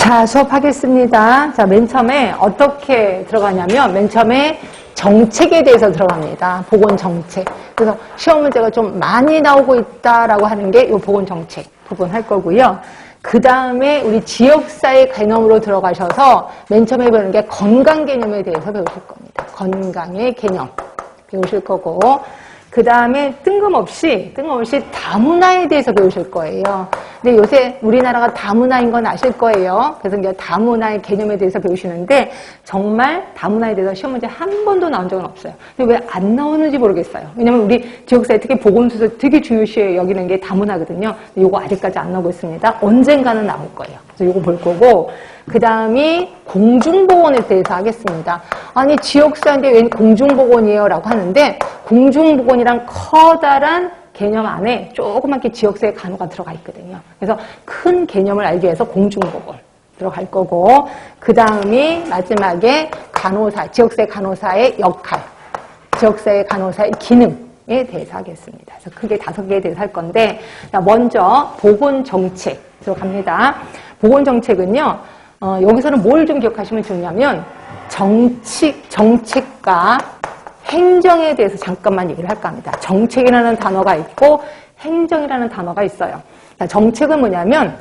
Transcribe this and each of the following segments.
자, 수업하겠습니다. 자, 맨 처음에 어떻게 들어가냐면, 맨 처음에 정책에 대해서 들어갑니다. 보건정책. 그래서 시험 문제가 좀 많이 나오고 있다라고 하는 게 이 보건정책 부분 할 거고요. 그 다음에 우리 지역사회 개념으로 들어가셔서 맨 처음에 배우는 게 건강 개념에 대해서 배우실 겁니다. 건강의 개념 배우실 거고, 그 다음에 뜬금없이 다문화에 대해서 배우실 거예요. 근데 요새 우리나라가 다문화인 건 아실 거예요. 그래서 이제 다문화의 개념에 대해서 배우시는데, 정말 다문화에 대해서 시험 문제 한 번도 나온 적은 없어요. 근데 왜 안 나오는지 모르겠어요. 왜냐면 우리 지역사회 특히 보건수에서 되게 중요시 여기는 게 다문화거든요. 요거 아직까지 안 나오고 있습니다. 언젠가는 나올 거예요. 그래서 요거 볼 거고, 그 다음이 공중보건에 대해서 하겠습니다. 아니, 지역사회인데 웬 공중보건이에요? 라고 하는데, 공중보건이란 커다란 개념 안에 조그맣게 지역사회 간호가 들어가 있거든요. 그래서 큰 개념을 알기 위해서 공중보건 들어갈 거고, 그 다음이 마지막에 간호사, 지역사회 간호사의 역할, 지역사회 간호사의 기능에 대해서 하겠습니다. 그래서 크게 5개에 대해서 할 건데, 먼저 보건정책 들어갑니다. 보건정책은요, 여기서는 뭘 좀 기억하시면 좋냐면, 정책과 행정에 대해서 잠깐만 얘기를 할까 합니다. 정책이라는 단어가 있고 행정이라는 단어가 있어요. 정책은 뭐냐면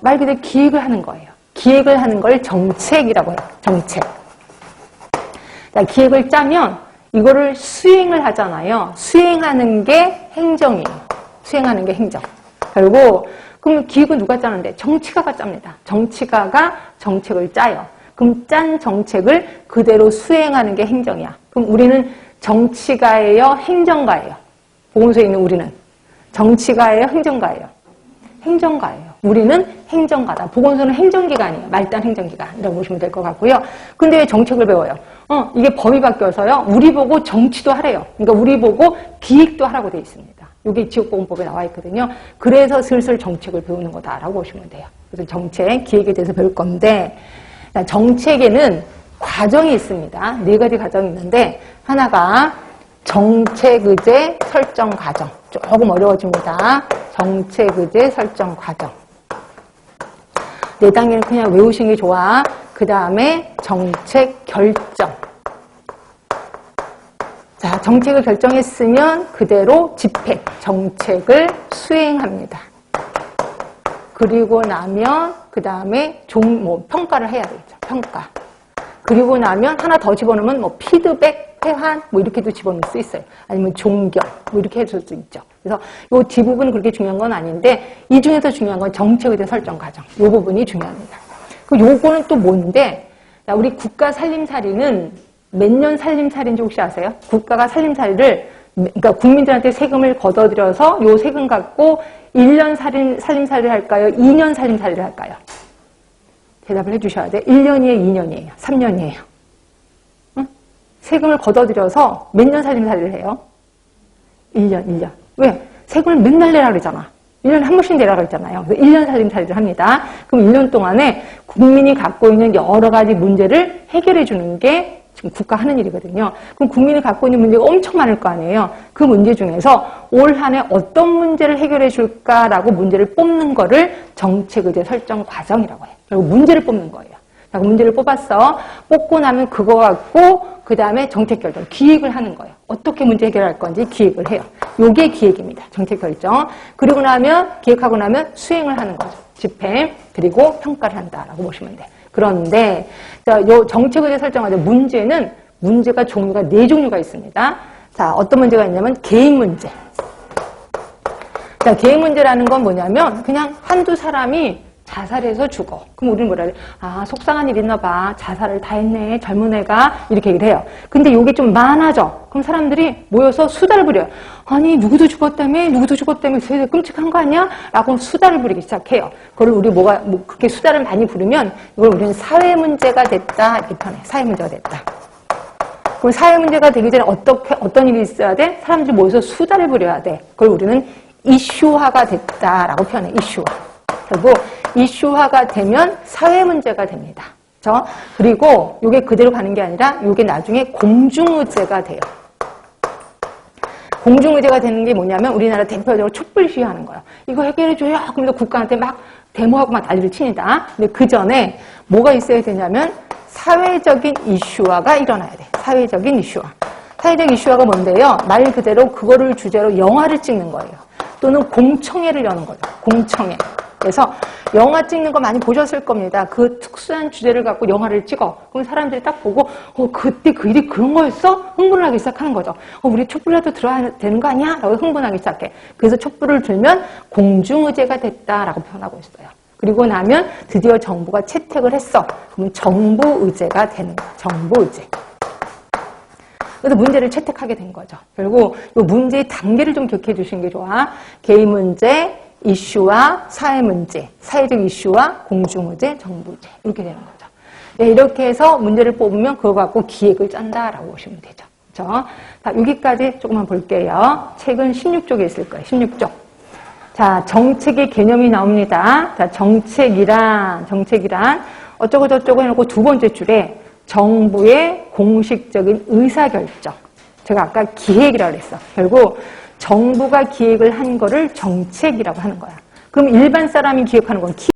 말 그대로 기획을 하는 거예요. 기획을 하는 걸 정책이라고 해요. 정책. 기획을 짜면 이거를 수행을 하잖아요. 수행하는 게 행정이에요. 수행하는 게 행정. 그리고 그럼 기획은 누가 짜는데? 정치가가 짭니다. 정치가가 정책을 짜요. 그럼 짠 정책을 그대로 수행하는 게 행정이야. 그럼 우리는 정치가예요? 행정가예요? 보건소에 있는 우리는 정치가예요? 행정가예요? 행정가예요. 우리는 행정가다. 보건소는 행정기관이에요. 말단 행정기관이라고 보시면 될 것 같고요. 근데 왜 정책을 배워요? 이게 법이 바뀌어서요. 우리 보고 정치도 하래요. 그러니까 우리 보고 기획도 하라고 돼 있습니다. 이게 지역보건법에 나와 있거든요. 그래서 슬슬 정책을 배우는 거다라고 보시면 돼요. 그래서 정책, 기획에 대해서 배울 건데, 정책에는 과정이 있습니다. 4가지 과정이 있는데, 하나가 정책의제 설정 과정. 조금 어려워집니다. 정책의제 설정 과정. 4단계는 그냥 외우시는 게 좋아. 그 다음에 정책 결정. 자, 정책을 결정했으면 그대로 집행, 정책을 수행합니다. 그리고 나면 그 다음에 평가를 해야 되겠죠. 평가. 그리고 나면 하나 더 집어넣으면 피드백, 회한 이렇게도 집어넣을 수 있어요. 아니면 종결 이렇게 해줄 수 있죠. 그래서 이 뒷부분은 그렇게 중요한 건 아닌데, 이 중에서 중요한 건 정책에 대한 설정 과정. 이 부분이 중요합니다. 요거는 또 뭔데, 우리 국가 살림살이는 몇 년 살림살이인지 혹시 아세요? 국가가 살림살이를, 그러니까 국민들한테 세금을 걷어들여서 요 세금 갖고 1년 살림살이를 할까요? 2년 살림살이를 할까요? 대답을 해주셔야 돼. 1년이에요? 2년이에요? 3년이에요? 응? 세금을 걷어들여서 몇 년 살림살이를 해요? 1년. 왜? 세금을 맨날 내라 그러잖아. 1년에 한 번씩 내라 그랬잖아요. 그래서 1년 살림살이를 합니다. 그럼 1년 동안에 국민이 갖고 있는 여러 가지 문제를 해결해 주는 게 지금 국가 하는 일이거든요. 그럼 국민이 갖고 있는 문제가 엄청 많을 거 아니에요. 그 문제 중에서 올 한 해 어떤 문제를 해결해 줄까라고 문제를 뽑는 거를 정책의제 설정 과정이라고 해요. 그리고 문제를 뽑는 거예요. 자, 문제를 뽑았어. 뽑고 나면 그거 갖고 그 다음에 정책 결정, 기획을 하는 거예요. 어떻게 문제 해결할 건지 기획을 해요. 요게 기획입니다. 정책 결정. 그리고 나면 기획하고 나면 수행을 하는 거죠. 집행, 그리고 평가를 한다라고 보시면 돼요. 그런데 요 정책의제 설정하는 문제가 종류가 4종류가 있습니다. 자, 어떤 문제가 있냐면 개인 문제. 자, 개인 문제라는 건 뭐냐면 그냥 한두 사람이 자살해서 죽어. 그럼 우리는 뭐라 그래? 아, 속상한 일 있나 봐. 자살을 다 했네. 젊은 애가. 이렇게 얘기를 해요. 근데 이게 좀 많아져. 그럼 사람들이 모여서 수다를 부려요. 아니, 누구도 죽었다며? 되게 끔찍한 거 아니야? 라고 수다를 부리기 시작해요. 그걸 우리 그렇게 수다를 많이 부르면 이걸 우리는 사회 문제가 됐다. 이렇게 표현해. 사회 문제가 됐다. 그럼 사회 문제가 되기 전에 어떤 일이 있어야 돼? 사람들이 모여서 수다를 부려야 돼. 그걸 우리는 이슈화가 됐다라고 표현해. 이슈화. 그리고 이슈화가 되면 사회 문제가 됩니다. 그렇죠? 그리고 이게 그대로 가는 게 아니라 이게 나중에 공중의제가 돼요. 공중의제가 되는 게 뭐냐면 우리나라 대표적으로 촛불 시위하는 거예요. 이거 해결해줘요. 그러면서 국가한테 막 데모하고 막 난리를 칩니다. 근데 그 전에 뭐가 있어야 되냐면 사회적인 이슈화가 일어나야 돼. 사회적인 이슈화. 사회적 이슈화가 뭔데요? 말 그대로 그거를 주제로 영화를 찍는 거예요. 또는 공청회를 여는 거죠. 공청회. 그래서 영화 찍는 거 많이 보셨을 겁니다. 그 특수한 주제를 갖고 영화를 찍어. 그럼 사람들이 딱 보고 그때 그 일이 그런 거였어? 흥분을 하기 시작하는 거죠. 우리 촛불이라도 들어야 되는 거 아니야? 라고 흥분하기 시작해. 그래서 촛불을 들면 공중의제가 됐다라고 표현하고 있어요. 그리고 나면 드디어 정부가 채택을 했어. 그러면 정부의제가 되는 거야. 정부의제. 그래서 문제를 채택하게 된 거죠. 결국 이 문제의 단계를 좀 기억해 주시는 게 좋아. 개인 문제, 이슈와 사회 문제, 사회적 이슈와 공중의제, 정부의제 이렇게 되는 거죠. 네, 이렇게 해서 문제를 뽑으면 그거 갖고 기획을 짠다라고 보시면 되죠. 그렇죠? 자, 여기까지 조금만 볼게요. 책은 16쪽에 있을 거예요. 16쪽. 자, 정책의 개념이 나옵니다. 자, 정책이란 어쩌고 저쩌고 해놓고 두 번째 줄에 정부의 공식적인 의사결정. 제가 아까 기획이라고 그랬어. 결국 정부가 기획을 한 거를 정책이라고 하는 거야. 그럼 일반 사람이 기획하는 건